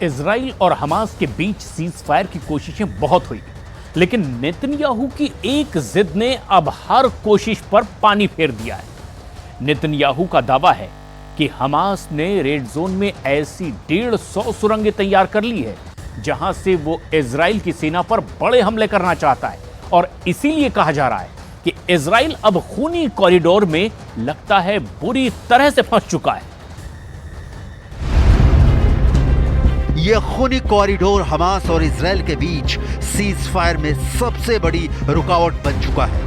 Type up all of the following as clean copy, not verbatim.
Israel और Hamas के बीच cease fire की कोशिशें बहुत हुई, लेकिन नेतन्याहू की एक जिद ने अब हर कोशिश पर पानी फेर दिया है। नेतन्याहू का दावा है कि हमास ने रेड जोन में ऐसी 150 सुरंगें तैयार कर ली है जहां से वो इजराइल की सेना पर बड़े हमले करना चाहता है, और इसीलिए कहा जा रहा है कि इजराइल अब खूनी कॉरिडोर में लगता है बुरी तरह से फंस चुका है। यह खूनी कॉरिडोर हमास और इजराइल के बीच सीज फायर में सबसे बड़ी रुकावट बन चुका है।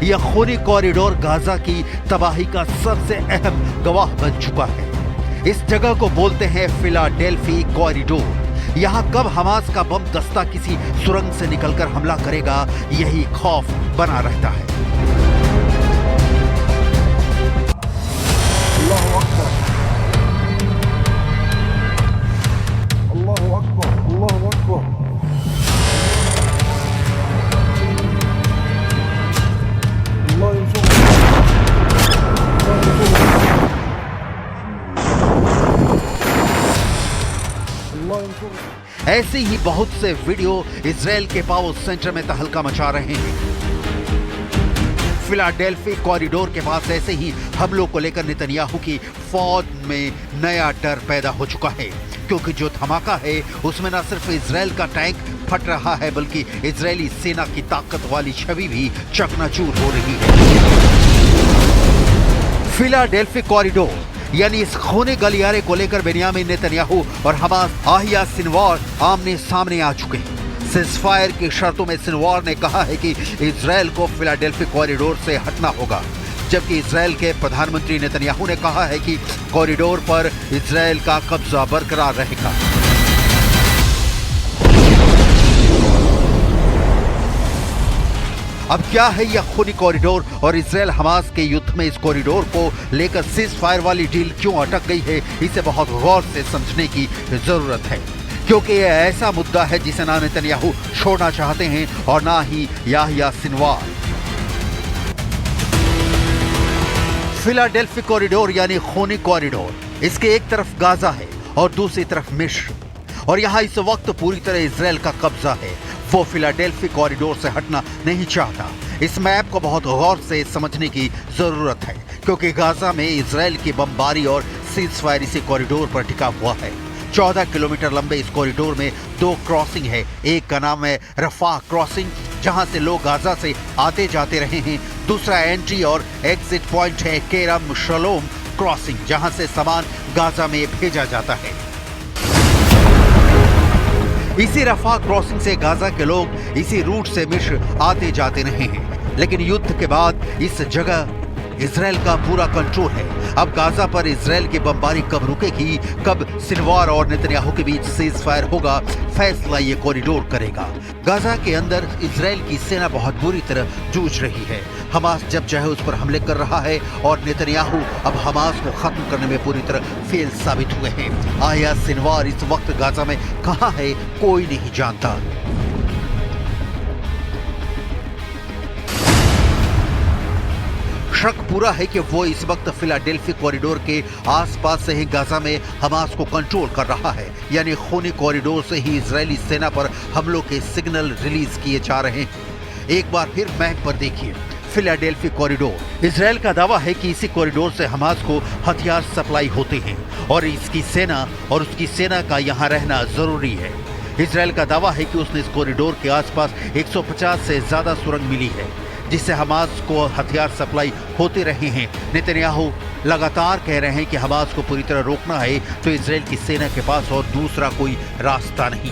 यह खूनी कॉरिडोर गाजा की तबाही का सबसे अहम गवाह बन चुका है। इस जगह को बोलते हैं फिलाडेल्फी कॉरिडोर। यहाँ कब हमास का बम दस्ता किसी सुरंग से निकलकर हमला करेगा, यही खौफ बना रहता है। अल्लाहु अकबर, अल्लाहु अकबर, अल्लाहु अकबर। अल्लाह यंसुर, अल्लाह यंसुर, अल्लाह यंसुर। ऐसे ही बहुत से वीडियो इजराइल के पावर सेंटर में तहलका मचा रहे हैं। फिलाडेल्फी कॉरिडोर के पास ऐसे ही हमलों को लेकर नेतन्याहू की फौज में नया डर पैदा हो चुका है, क्योंकि जो धमाका है उसमें न सिर्फ इजराइल का टैंक फट रहा है, बल्कि इजरायली सेना की ताकत वाली छवि भी चकनाचूर हो रही है। फिलाडेल्फी कॉरिडोर यानी इस खूनी गलियारे को लेकर बेन्यामिन नेतन्याहू और हमास याह्या सिनवार आमने सामने आ चुके हैं। सीज़फायर की शर्तों में सिनवार ने कहा है कि इजराइल को फिलाडेल्फी कॉरिडोर से हटना होगा, जबकि इजराइल के प्रधानमंत्री नेतन्याहू ने कहा है कि कॉरिडोर पर इजराइल का कब्जा बरकरार रहेगा। अब क्या है यह खूनी कॉरिडोर और इजराइल हमास के युद्ध में इस कॉरिडोर को लेकर सीज फायर वाली डील क्यों अटक गई है, इसे बहुत गौर से समझने की जरूरत है, क्योंकि यह ऐसा मुद्दा है जिसे ना नेतन्याहू छोड़ना चाहते हैं और ना ही याह्या सिनवार। फिलाडेल्फी कॉरिडोर यानी खूनी कॉरिडोर, इसके एक तरफ गाजा है और दूसरी तरफ मिस्र, और यहाँ इस वक्त पूरी तरह इजराइल का कब्जा है। वो फिलाडेल्फी कॉरिडोर से हटना नहीं चाहता। इस मैप को बहुत गौर से समझने की जरूरत है, क्योंकि गाजा में इजराइल की बमबारी और सीज फायर इसी कॉरिडोर पर टिका हुआ है। 14 किलोमीटर लंबे इस कॉरिडोर में 2 क्रॉसिंग है। एक का नाम है रफाह क्रॉसिंग, जहां से लोग गाजा से आते जाते रहे हैं। दूसरा एंट्री और एग्जिट पॉइंट है केरम शलोम क्रॉसिंग, जहां से सामान गाजा में भेजा जाता है। इसी रफाह क्रॉसिंग से गाजा के लोग इसी रूट से मिस्र आते जाते रहे हैं, लेकिन युद्ध के बाद इस जगह इजराइल का पूरा कंट्रोल है। अब गाजा पर इजराइल की बमबारी कब रुकेगी, कब सिनवार और नेतन्याहू के बीच सीज फायर होगा, फैसला ये कॉरिडोर करेगा। गाजा के अंदर इजराइल की सेना बहुत बुरी तरह जूझ रही है। हमास जब चाहे उस पर हमले कर रहा है और नेतन्याहू अब हमास को खत्म करने में पूरी तरह फेल साबित हुए हैं। याह्या सिनवार इस वक्त गाजा में कहां है, कोई नहीं जानता। शक पूरा है कि वो इस वक्त फिलाडेल्फी कॉरिडोर के आसपास से ही गाजा में हमास को कंट्रोल कर रहा है, यानी खूनी कॉरिडोर से ही इजरायली सेना पर हमलों के सिग्नल रिलीज किए जा रहे हैं। एक बार फिर मैप पर देखिए फिलाडेल्फी कॉरिडोर। इजराइल का दावा है कि इसी कॉरिडोर से हमास को हथियार सप्लाई होते हैं और इसकी सेना और उसकी सेना का यहाँ रहना जरूरी है। इजराइल का दावा है कि उसने इस कॉरिडोर के आसपास 150 से ज्यादा सुरंग मिली है, जिससे हमास को हथियार सप्लाई होते रहे हैं। नेतन्याहू लगातार कह रहे हैं कि हमास को पूरी तरह रोकना है तो इजराइल की सेना के पास और दूसरा कोई रास्ता नहीं।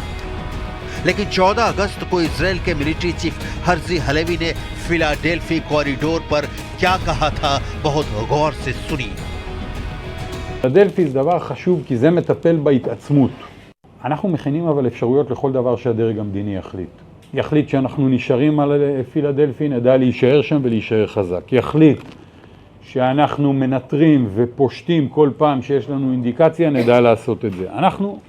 लेकिन 14 अगस्त को इजराइल के मिलिट्री चीफ हर्जी हलेवी ने फिलाडेल्फी कॉरिडोर पर क्या कहा था, बहुत गौर से सुनिए। פילדלפי זה דבר חשוב כי זה מטפל בהתעצמות. אנחנו מכינים אבל אפשרויות לכל דבר שהדרג המדיני יחליט. יחליט שאנחנו נשארים על פילדלפי, נדע להישאר שם ולהישאר חזק. יחליט שאנחנו מנטרים ופושטים כל פעם שיש לנו אינדיקציה, נדע לעשות את זה. אנחנו...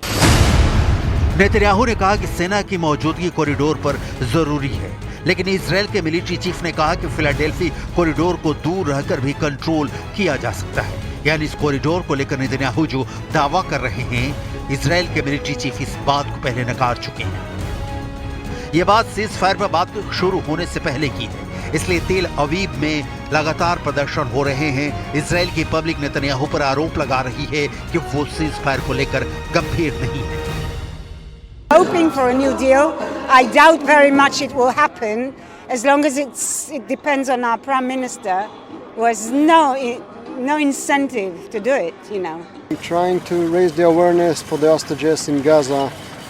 नेतन्याहू ने कहा कि सेना की मौजूदगी कॉरिडोर पर जरूरी है, लेकिन इजराइल के मिलिट्री चीफ ने कहा कि फिलाडेल्फी कॉरिडोर को दूर रहकर भी कंट्रोल किया जा सकता है। यानी इस कॉरिडोर को लेकर नेतन्याहू जो दावा कर रहे हैं इजराइल के मिलिट्री चीफ इस बात को पहले नकार चुके हैं। ये बात सीज फायर पर बात शुरू होने से पहले की है, इसलिए तेल अवीव में लगातार प्रदर्शन हो रहे हैं। इजराइल की पब्लिक नेतन्याहू पर आरोप लगा रही है कि वो सीज फायर को लेकर गंभीर नहीं है। Hoping for a new deal. I doubt very much it will happen as long as it depends on our Prime Minister, who has no incentive to do it, you know. We're trying to raise the awareness for the hostages in Gaza,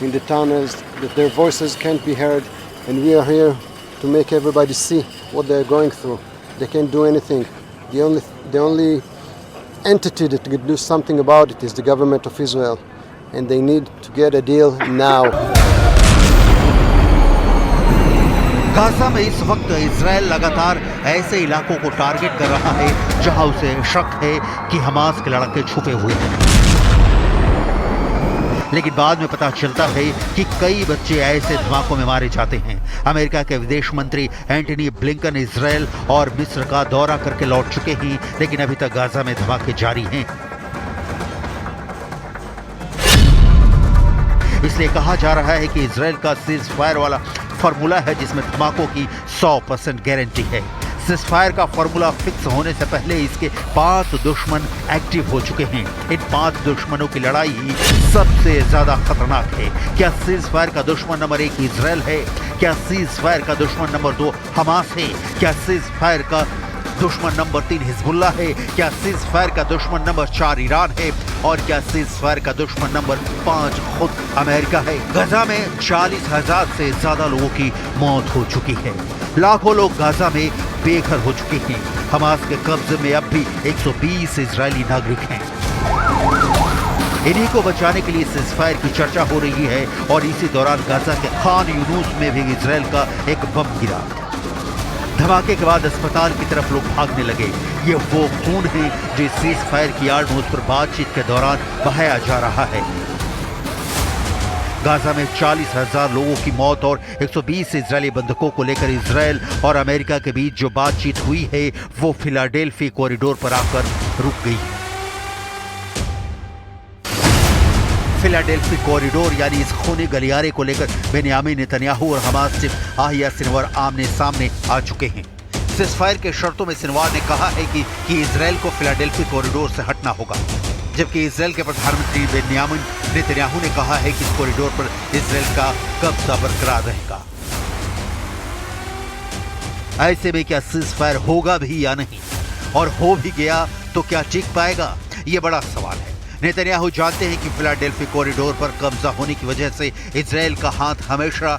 in the tunnels, that their voices can't be heard, and we are here to make everybody see what they're going through. They can't do anything. The only entity that can do something about it is the government of Israel, and they need to get a deal now. Gaza में इस वक्त Israel लगातार ऐसे इलाकों को target कर रहा है जहां उसे शक है कि हमास के लड़ाके छुपे हुए हैं, लेकिन बाद में पता चलता है कि कई बच्चे ऐसे धमाकों में मारे जाते हैं। अमेरिका के विदेश मंत्री एंटनी ब्लिंकन इजराइल और मिस्र का दौरा करके लौट चुके हैं, लेकिन अभी तक गाजा में धमाके जारी हैं। इसलिए कहा जा रहा है कि इजराइल का सीज फायर वाला फॉर्मूला है जिसमें धमाकों की 100% गारंटी है। सीज फायर का फॉर्मूला फिक्स होने से पहले इसके 5 दुश्मन एक्टिव हो चुके हैं। इन 5 दुश्मनों की लड़ाई ही सबसे ज्यादा खतरनाक है। क्या सीज फायर का दुश्मन नंबर 1 इजराइल है? क्या सीज फायर का दुश्मन नंबर 2 हमास है? क्या सीज फायर का दुश्मन नंबर 3 हिजबुल्ला है? क्या सीज फायर का दुश्मन नंबर 4 ईरान है? और क्या सीज फायर का दुश्मन नंबर 5 खुद अमेरिका है? गाजा में 40,000 से ज्यादा लोगों की मौत हो चुकी है। लाखों लोग गाजा में बेघर हो चुके हैं। हमास के कब्जे में अब भी 120 इजरायली नागरिक हैं। इन्हीं को बचाने के लिए सीज फायर की चर्चा हो रही है और इसी दौरान गाजा के खान यूनुस में भी इजराइल का एक बम गिरा। धमाके के बाद अस्पताल की तरफ लोग भागने लगे। ये वो खून है जो सीज फायर की आड़ में उस पर बातचीत के दौरान बहाया जा रहा है। गाजा में 40,000 लोगों की मौत और 120 इजरायली बंधकों को लेकर इजराइल और अमेरिका के बीच जो बातचीत हुई है वो फिलाडेल्फी कॉरिडोर पर आकर रुक गई। फिलाडेल्फी कॉरिडोर यानी इस खूनी गलियारे को लेकर बेन्यामीन नेतन्याहू और हमास चीफ याह्या सिनवार आमने सामने आ चुके हैं। सीज फायर के शर्तों में सिनवार ने कहा है कि इजराइल को फिलाडेल्फी कॉरिडोर से हटना होगा, जबकि इजराइल के प्रधानमंत्री बेन्यामीन नेतन्याहू ने कहा है कि इस कॉरिडोर पर इजराइल का कब्जा बरकरार रहेगा। ऐसे में क्या सीज फायर होगा भी या नहीं, और हो भी गया तो क्या टिक पाएगा, ये बड़ा सवाल है। नेतन्याहू जानते हैं कि फिलाडेल्फी कॉरिडोर पर कब्जा होने की वजह से इजराइल का हाथ हमेशा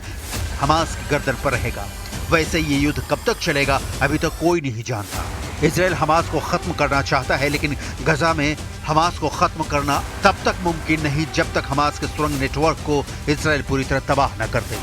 हमास की गर्दन पर रहेगा। वैसे ये युद्ध कब तक चलेगा अभी तक कोई नहीं जानता। इजराइल हमास को खत्म करना चाहता है, लेकिन गाजा में हमास को खत्म करना तब तक मुमकिन नहीं जब तक हमास के सुरंग नेटवर्क को इजराइल पूरी तरह तबाह न कर दे।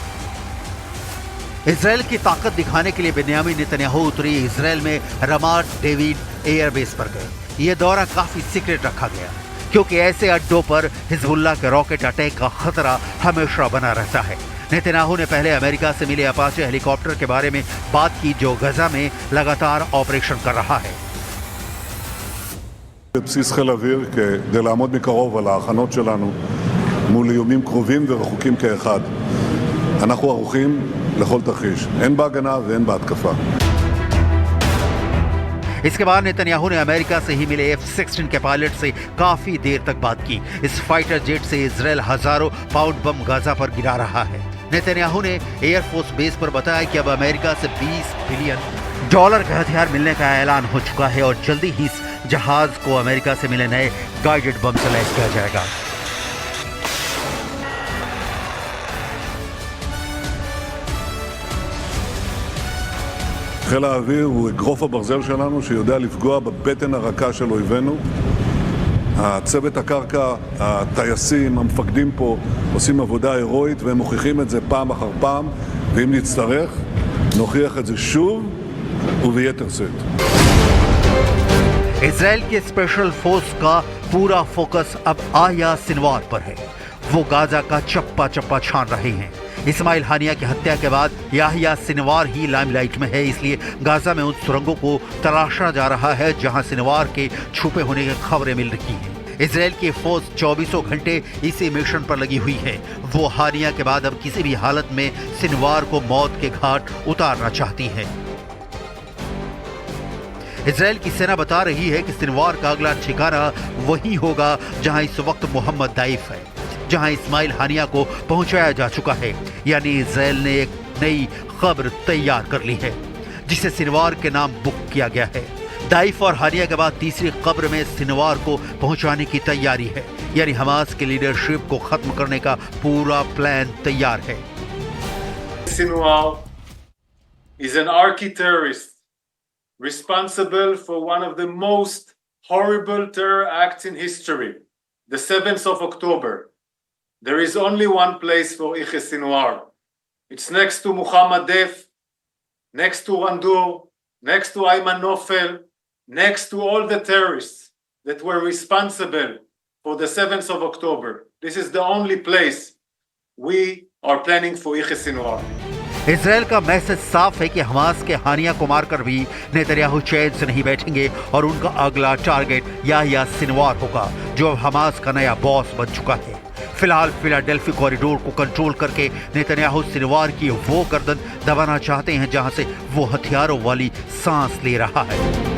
इजराइल की ताकत दिखाने के लिए बेन्यामीन नेतन्याहू उतरी इजराइल में रमात डेविड एयरबेस पर गए। ये दौरा काफी सीक्रेट रखा गया क्योंकि ऐसे अड्डों पर हिजबुल्लाह के रॉकेट अटैक का खतरा हमेशा बना रहता है। नेतन्याहू ने पहले अमेरिका से मिले अपाचे हेलीकॉप्टर के बारे में बात की जो गाजा में लगातार ऑपरेशन कर रहा है। בסיס חיל אוויר כדי לעמוד מקרוב על ההכנות שלנו מול איומים קרובים ורחוקים כאחד. אנחנו ערוכים לכל תרחיש, הן בהגנה והן בהתקפה. इसके बाद नेतन्याहू ने अमेरिका से ही मिले F-16 के पायलट से काफी देर तक बात की। इस फाइटर जेट से इजराइल हजारों पाउंड बम गाजा पर गिरा रहा है। नेतन्याहू ने एयरफोर्स बेस पर बताया कि अब अमेरिका से $20 बिलियन का हथियार मिलने का ऐलान हो चुका है और जल्दी ही इस जहाज को अमेरिका से मिले नए गाइडेड बम से लैस किया जाएगा। חיל האוויר הוא אגרוף הברזל שלנו שיודע לפגוע בבטן הרכה של אויבינו. הצוות הקרקע, הטייסים, המפקדים פה עושים עבודה הירואית והם מוכיחים את זה פעם אחר פעם, ואם נצטרך נוכיח את זה שוב וביתר שאת. इजराइल के स्पेशल फोर्स का पूरा फोकस अब याह्या सिनवार पर है। वो गाजा का चप्पा चप्पा छान रहे हैं। इस्माइल हानिया की हत्या के बाद याह्या सिनवार ही लाइमलाइट में है, इसलिए गाजा में उन सुरंगों को तलाशा जा रहा है जहां सिनवार के छुपे होने की खबरें मिल रही हैं। इसराइल की फौज 24 घंटे इसी मिशन पर लगी हुई है। वो हानिया के बाद अब किसी भी हालत में सिनवार को मौत के घाट उतारना चाहती है। इसराइल की सेना बता रही है कि सिनवार का अगला ठिकाना वही होगा जहां इस वक्त मोहम्मद दाइफ है, जहां इस्माइल हानिया को पहुंचाया जा चुका है। यानी इसराइल ने एक नई खबर तैयार कर ली है जिसे सिनवार के नाम बुक किया गया है। दाइफ और हानिया के बाद तीसरी कब्र में सिनवार को पहुंचाने की तैयारी है। यानी हमास की लीडरशिप को खत्म करने का पूरा प्लान तैयार है। Sinwar is an archi-terrorist responsible for one of the most horrible terror acts in history, the 7th of October. There is only one place for Yehia Sinwar. It's next to Muhammad Deif, next to Randur, next to Ayman Nofel, next to all the terrorists that were responsible for the 7th of October. This is the only place we are planning for Yehia Sinwar. Israel का message साफ है कि Hamas के हानिया को मारकर भी Netanyahu चैन से नहीं बैठेंगे और उनका अगला टारगेट याह्या सिनवार होगा, जो अब हमास का नया बॉस बन चुका है। फिलहाल फिलाडेल्फी कॉरिडोर को कंट्रोल करके नेतन्याहू सिनवार की वो गर्दन दबाना चाहते हैं जहां से वो हथियारों वाली सांस ले रहा है।